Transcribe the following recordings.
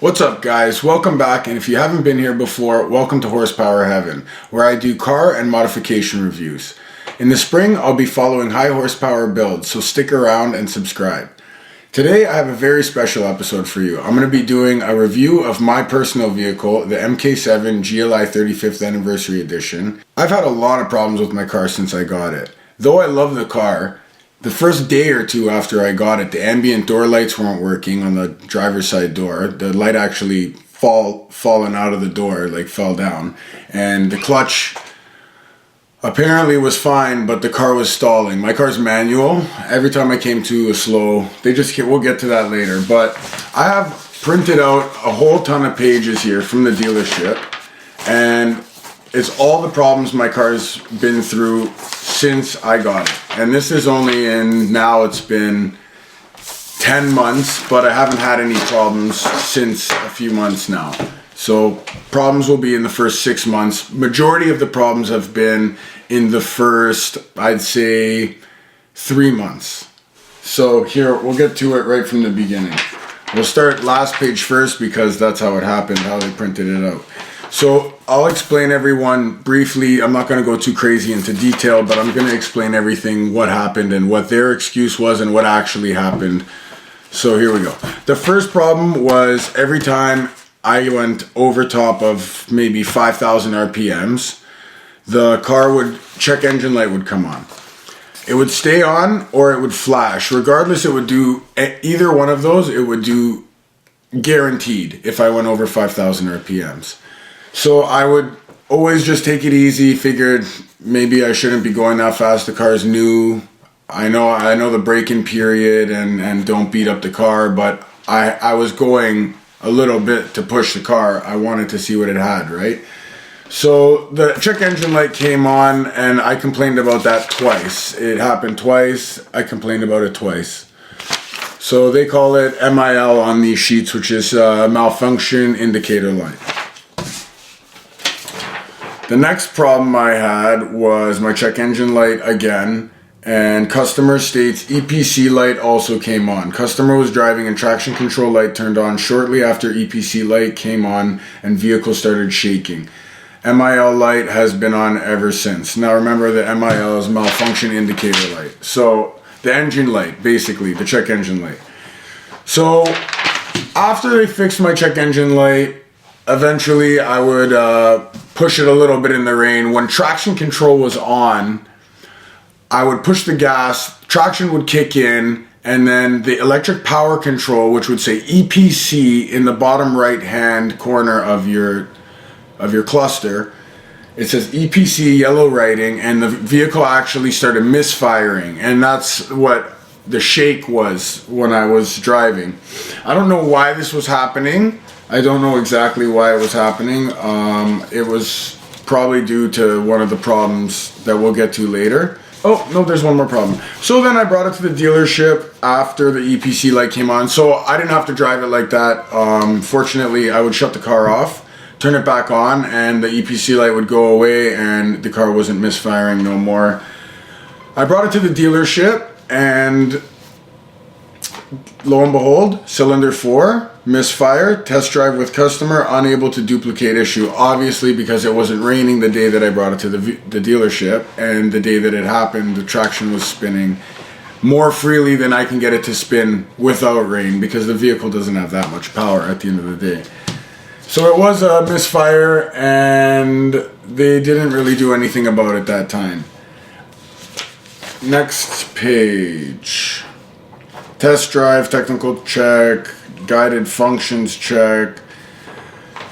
What's up, guys? Welcome back, and if you haven't been here before, welcome to Horsepower Heaven, where I do car and modification reviews. In the spring, I'll be following high horsepower builds, so stick around and subscribe. Today, I have a very special episode for you. I'm going to be doing a review of my personal vehicle, the MK7 GLI 35th Anniversary Edition. I've had a lot of problems with my car since I got it. Though I love the car, the first day or two after I got it, the ambient door lights weren't working on the driver's side door. The light actually fallen out of the door, like fell down. And the clutch apparently was fine, but the car was stalling. My car's manual. Every time I came to a slow, we'll get to that later. But I have printed out a whole ton of pages here from the dealership. And it's all the problems my car's been through since I got it. And this is only now it's been 10 months, but I haven't had any problems since a few months now. So problems will be in the first 6 months. Majority of the problems have been in the first, I'd say, 3 months. So here, we'll get to it right from the beginning. We'll start last page first because that's how it happened, how they printed it out. So I'll explain everyone briefly. I'm not going to go too crazy into detail, but I'm going to explain everything, what happened and what their excuse was and what actually happened. So here we go. The first problem was every time I went over top of maybe 5,000 RPMs, the check engine light would come on. It would stay on or it would flash. Regardless, it would do either one of those. It would do guaranteed if I went over 5,000 RPMs. So I would always just take it easy, figured maybe I shouldn't be going that fast. The car's new. I know the braking period and don't beat up the car, but I was going a little bit to push the car. I wanted to see what it had, right? So the check engine light came on and I complained about that twice. It happened twice. I complained about it twice. So they call it MIL on these sheets, which is malfunction indicator light. The next problem I had was my check engine light again, and customer states EPC light also came on. Customer was driving and traction control light turned on shortly after EPC light came on and vehicle started shaking. MIL light has been on ever since. Now remember, the MIL is malfunction indicator light. So the engine light, basically, the check engine light. So after they fixed my check engine light, eventually I would push it a little bit in the rain. When traction control was on, I would push the gas, traction would kick in, and then the electric power control, which would say EPC in the bottom right hand corner of your cluster, it says EPC yellow writing, and the vehicle actually started misfiring, and that's what the shake was when I was driving. I don't know why this was happening. I don't know exactly why it was happening. It was probably due to one of the problems that we'll get to later. Oh, no, there's one more problem. So then I brought it to the dealership after the EPC light came on. So I didn't have to drive it like that. Fortunately, I would shut the car off, turn it back on, and the EPC light would go away and the car wasn't misfiring no more. I brought it to the dealership and lo and behold, cylinder 4, misfire, test drive with customer, unable to duplicate issue. Obviously, because it wasn't raining the day that I brought it to the dealership, and the day that it happened, the traction was spinning more freely than I can get it to spin without rain, because the vehicle doesn't have that much power at the end of the day. So it was a misfire, and they didn't really do anything about it that time. Next page. Test drive, technical check, guided functions check.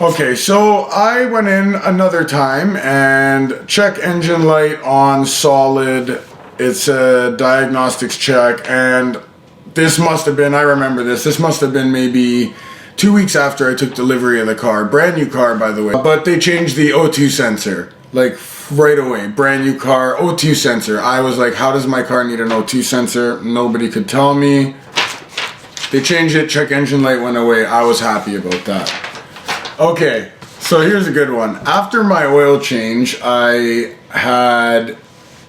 Okay, so I went in another time and check engine light on solid. It's a diagnostics check, and this must have been, I remember this must have been maybe 2 weeks after I took delivery of the car. Brand new car, by the way. But they changed the O2 sensor, like right away. Brand new car, O2 sensor. I was like, how does my car need an O2 sensor? Nobody could tell me. They changed it, check engine light went away. I was happy about that. Okay, so here's a good one. After my oil change, I had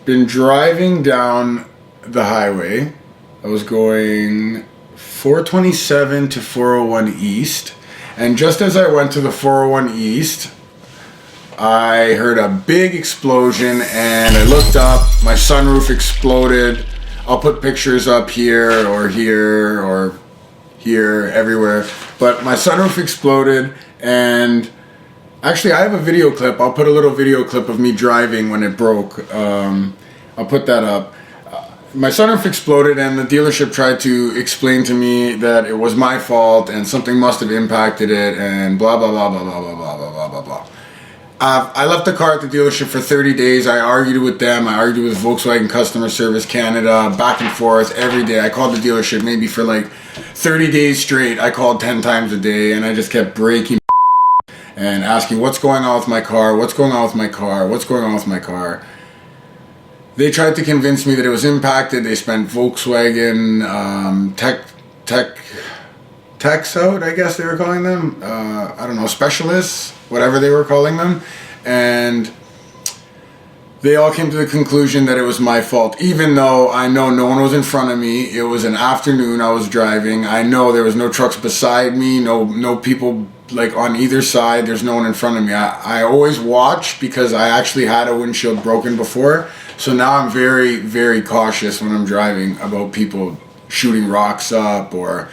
been driving down the highway. I was going 427 to 401 east, And just as I went to the 401 East, I heard a big explosion and I looked up, my sunroof exploded. I'll put pictures up here or here or here, everywhere. But my sunroof exploded, and actually I have a video clip. I'll put a little video clip of me driving when it broke. I'll put that up. My sunroof exploded and the dealership tried to explain to me that it was my fault and something must have impacted it and blah blah blah blah blah blah blah blah blah blah. I left the car at the dealership for 30 days. I argued with them. I argued with Volkswagen Customer Service Canada, back and forth every day. I called the dealership maybe for like 30 days straight. I called 10 times a day and I just kept breaking and asking what's going on with my car, what's going on with my car, what's going on with my car. They tried to convince me that it was impacted. They spent Volkswagen techs out, I guess they were calling them. I don't know, specialists, whatever they were calling them. And they all came to the conclusion that it was my fault, even though I know no one was in front of me. It was an afternoon, I was driving. I know there was no trucks beside me, no people like on either side. There's no one in front of me. I always watch because I actually had a windshield broken before. So now I'm very, very cautious when I'm driving about people shooting rocks up or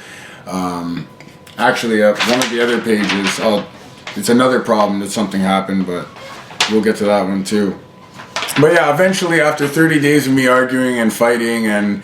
actually one of the other pages, it's another problem that something happened, but we'll get to that one too. But yeah, eventually after 30 days of me arguing and fighting and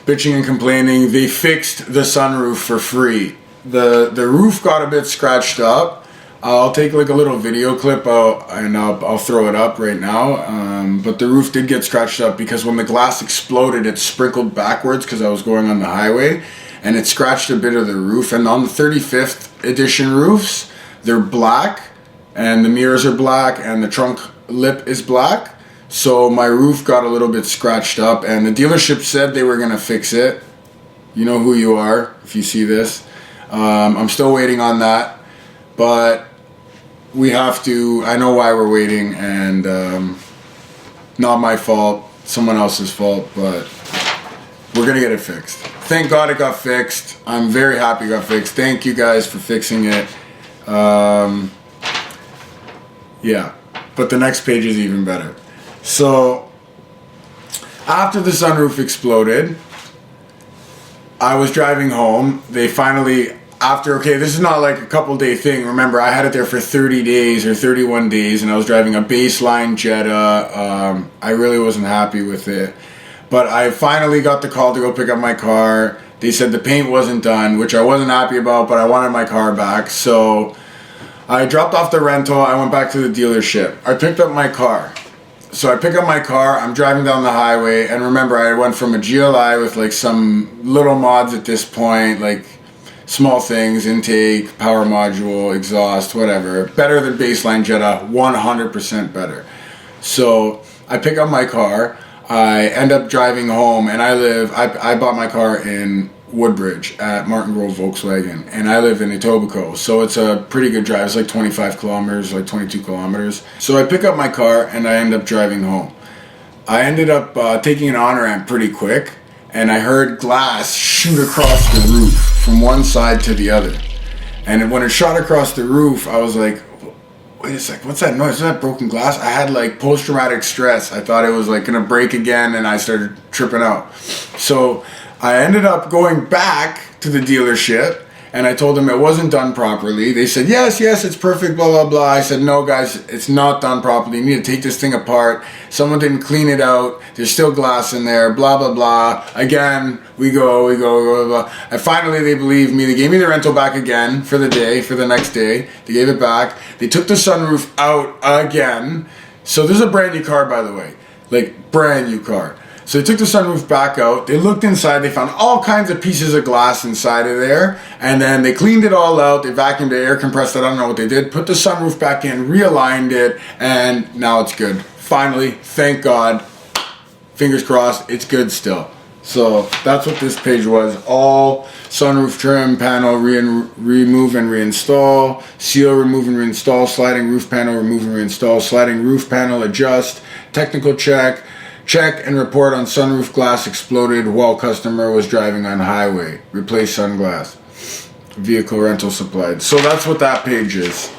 bitching and complaining, they fixed the sunroof for free. The roof got a bit scratched up. I'll take like a little video clip and I'll throw it up right now. But the roof did get scratched up because when the glass exploded, it sprinkled backwards because I was going on the highway and it scratched a bit of the roof. And on the 35th edition roofs, they're black and the mirrors are black and the trunk lip is black. So my roof got a little bit scratched up and the dealership said they were going to fix it. You know who you are if you see this. I'm still waiting on that, but we have to, I know why we're waiting, and not my fault, someone else's fault, but we're gonna get it fixed. Thank God it got fixed. I'm very happy it got fixed. Thank you guys for fixing it. Yeah, but the next page is even better. So, after the sunroof exploded, I was driving home. They finally, okay, this is not like a couple day thing. Remember, I had it there for 30 days or 31 days and I was driving a baseline Jetta. I really wasn't happy with it. But I finally got the call to go pick up my car. They said the paint wasn't done, which I wasn't happy about, but I wanted my car back. So I dropped off the rental. I went back to the dealership. I picked up my car. So I pick up my car, I'm driving down the highway, and remember I went from a GLI with like some little mods at this point, like small things, intake, power module, exhaust, whatever. Better than baseline Jetta, 100% better. So I pick up my car, I end up driving home, and I bought my car in Woodbridge at Martin Grove Volkswagen, and I live in Etobicoke, so it's a pretty good drive. It's like 25 kilometers, like 22 kilometers. So I pick up my car and I end up driving home. I ended up taking an on-ramp pretty quick, and I heard glass shoot across the roof from one side to the other. And when it shot across the roof, I was like, wait a sec, what's that noise? Is that broken glass? I had like post-traumatic stress. I thought it was like gonna break again, and I started tripping out. So I ended up going back to the dealership and I told them it wasn't done properly. They said, yes, it's perfect, blah, blah, blah. I said, no, guys, it's not done properly. You need to take this thing apart. Someone didn't clean it out. There's still glass in there, blah, blah, blah. Again, we go, blah, blah. And finally, they believed me. They gave me the rental back again for the day, for the next day. They gave it back. They took the sunroof out again. So this is a brand new car, by the way. Like, brand new car. So they took the sunroof back out, they looked inside, they found all kinds of pieces of glass inside of there, and then they cleaned it all out, they vacuumed it, air compressed it, I don't know what they did, put the sunroof back in, realigned it, and now it's good. Finally, thank God, fingers crossed, it's good still. So that's what this page was. All sunroof trim panel remove and reinstall, seal remove and reinstall, sliding roof panel remove and reinstall, sliding roof panel adjust, technical check and report on sunroof glass exploded while customer was driving on highway. Replace sunglass. Vehicle rental supplied. So that's what that page is.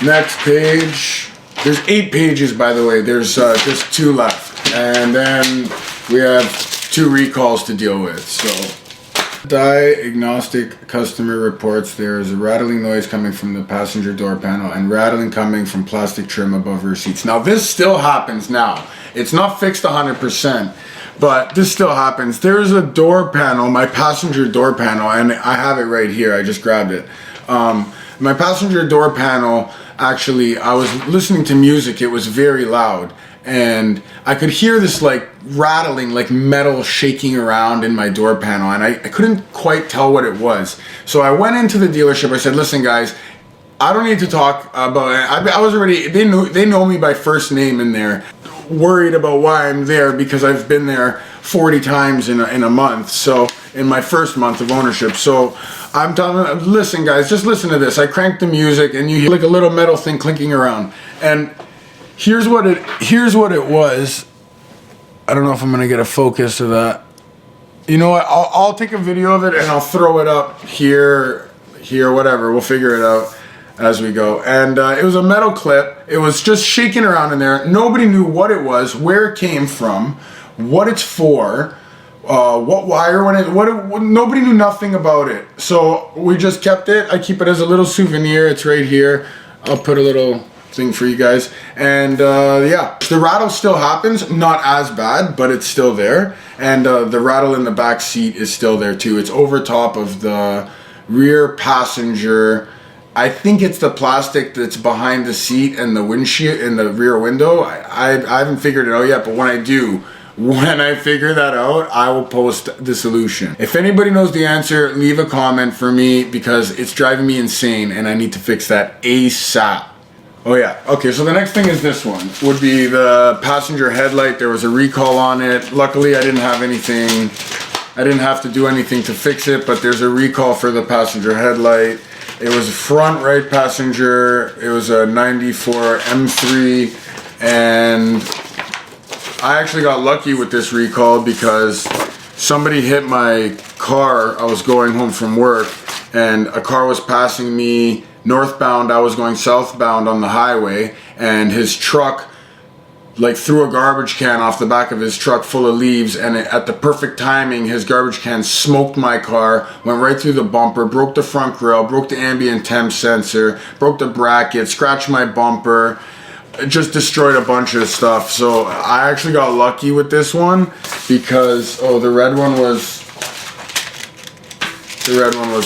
Next page. There's 8 pages, by the way. There's just 2 left. And then we have 2 recalls to deal with. So, diagnostic customer reports there is a rattling noise coming from the passenger door panel and rattling coming from plastic trim above rear seats. Now, this still happens now. It's not fixed 100%. But this still happens. There's a door panel, my passenger door panel, and I have it right here. I just grabbed it. My passenger door panel, actually, I was listening to music. It was very loud. And I could hear this like rattling, like metal shaking around in my door panel. And I couldn't quite tell what it was. So I went into the dealership. I said, listen, guys, I don't need to talk about it. I was already, they know me by first name in there. Worried about why I'm there because I've been there 40 times in a month, so in my first month of ownership. So I'm telling them, listen guys, just listen to this. I cranked the music and you hear like a little metal thing clinking around, and here's what it was. I don't know if I'm gonna get a focus of that. You know what, I'll take a video of it and I'll throw it up here, whatever, we'll figure it out as we go. And it was a metal clip. It was just shaking around in there. Nobody knew what it was, where it came from, what it's for, what wire went in, nobody knew nothing about it. So we just kept it. I keep it as a little souvenir. It's right here. I'll put a little thing for you guys. And yeah, the rattle still happens, not as bad, but it's still there. And the rattle in the back seat is still there too. It's over top of the rear passenger. I think it's the plastic that's behind the seat and the windshield in the rear window. I haven't figured it out yet, but when I do, when I figure that out, I will post the solution. If anybody knows the answer, leave a comment for me because it's driving me insane and I need to fix that ASAP. Oh yeah, okay, so the next thing is this one. Would be the passenger headlight. There was a recall on it. Luckily, I didn't have anything. I didn't have to do anything to fix it, but there's a recall for the passenger headlight. It was front right passenger. It was a 94 M3, and I actually got lucky with this recall because somebody hit my car. I was going home from work and a car was passing me northbound. I was going southbound on the highway, and his truck like threw a garbage can off the back of his truck full of leaves, and at the perfect timing his garbage can smoked my car, went right through the bumper, broke the front grille, broke the ambient temp sensor, broke the bracket, scratched my bumper. It just destroyed a bunch of stuff. So I actually got lucky with this one because the red one was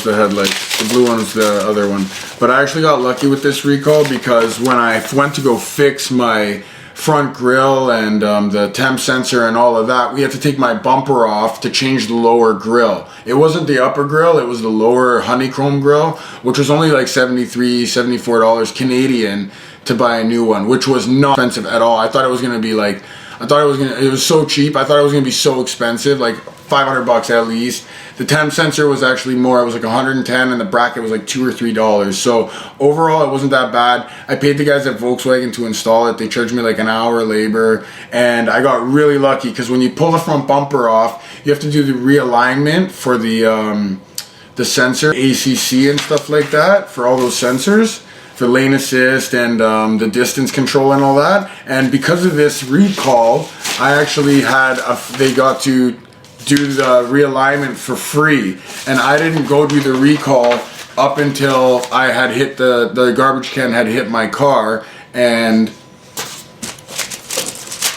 the headlight, the blue one was the other one. But I actually got lucky with this recall because when I went to go fix my front grille and the temp sensor and all of that, we had to take my bumper off to change the lower grille. It wasn't the upper grille, it was the lower honeycomb grille, which was only like $73, $74 Canadian to buy a new one, which was not expensive at all. I thought it was gonna be like, it was so cheap, I thought it was gonna be so expensive, like $500 at least. The temp sensor was actually more, it was like 110, and the bracket was like $2 or $3. So overall it wasn't that bad. I paid the guys at Volkswagen to install it. They charged me like an hour labor, and I got really lucky because when you pull the front bumper off, you have to do the realignment for the sensor, ACC and stuff like that, for all those sensors, for lane assist and the distance control and all that. And because of this recall, I actually had they got to do the realignment for free, and I didn't go do the recall up until I had hit the garbage can had hit my car. And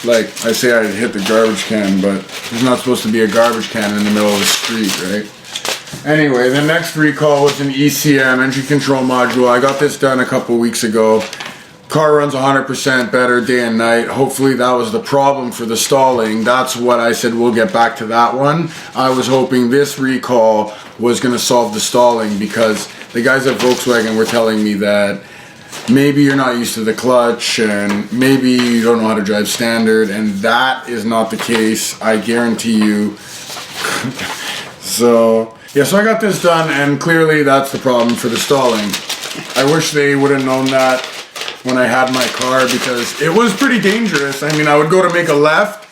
like I say, I hit the garbage can, but there's not supposed to be a garbage can in the middle of the street, right? Anyway, the next recall was an ECM, engine control module. I got this done a couple weeks ago. Car runs 100% better day and night. Hopefully that was the problem for the stalling. That's what I said, we'll get back to that one. I was hoping this recall was going to solve the stalling because the guys at Volkswagen were telling me that maybe you're not used to the clutch and maybe you don't know how to drive standard, and that is not the case, I guarantee you. So yeah, so I got this done, and clearly that's the problem for the stalling. I wish they would have known that when I had my car, because it was pretty dangerous. I mean, I would go to make a left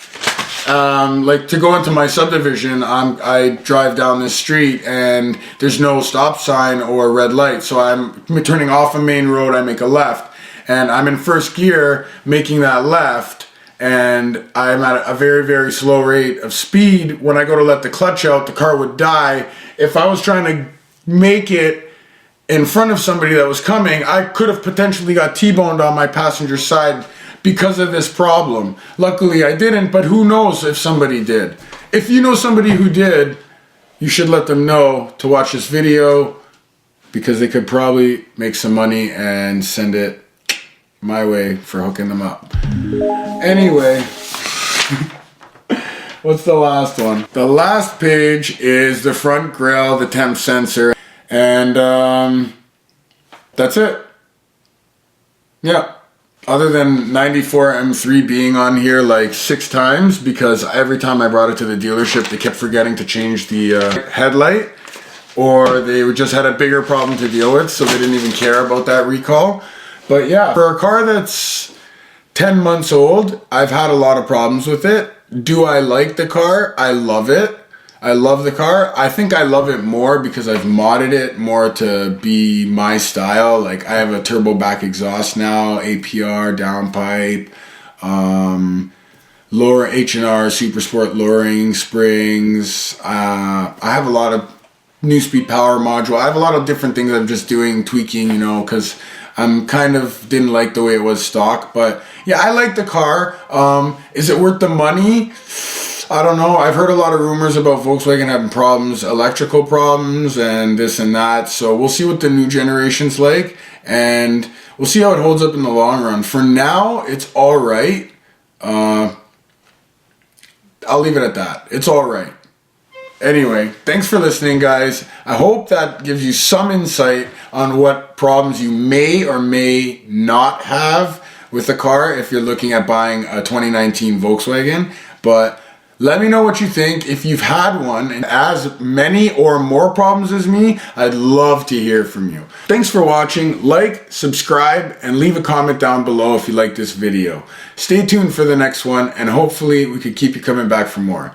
like to go into my subdivision, I drive down this street and there's no stop sign or red light. So I'm turning off a main road, I make a left. And I'm in first gear making that left. And I'm at a very, very slow rate of speed. When I go to let the clutch out, the car would die. If I was trying to make it in front of somebody that was coming, I could have potentially got T-boned on my passenger side because of this problem. Luckily I didn't, but who knows if somebody did. If you know somebody who did, you should let them know to watch this video, because they could probably make some money and send it my way for hooking them up. Anyway, what's the last one? The last page is the front grille, the temp sensor, and that's it. Yeah. Other than 94 M3 being on here like 6 times, because every time I brought it to the dealership, they kept forgetting to change the headlight, or they just had a bigger problem to deal with, so they didn't even care about that recall. But yeah, for a car that's 10 months old, I've had a lot of problems with it. Do I like the car? I love it. I love the car. I think I love it more because I've modded it more to be my style. Like I have a turbo back exhaust now, APR, downpipe, lower H&R, Super Sport lowering springs. I have a lot of new speed power module. I have a lot of different things I'm just doing, tweaking, you know, because I'm kind of didn't like the way it was stock. But yeah, I like the car. Is it worth the money? I don't know. I've heard a lot of rumors about Volkswagen having problems, electrical problems and this and that. So we'll see what the new generation's like, and we'll see how it holds up in the long run. For now, it's all right. I'll leave it at that. It's all right. Anyway, thanks for listening, guys. I hope that gives you some insight on what problems you may or may not have with the car if you're looking at buying a 2019 Volkswagen. But let me know what you think. If you've had one and as many or more problems as me, I'd love to hear from you. Thanks for watching. Like, subscribe, and leave a comment down below if you like this video. Stay tuned for the next one, and hopefully we could keep you coming back for more.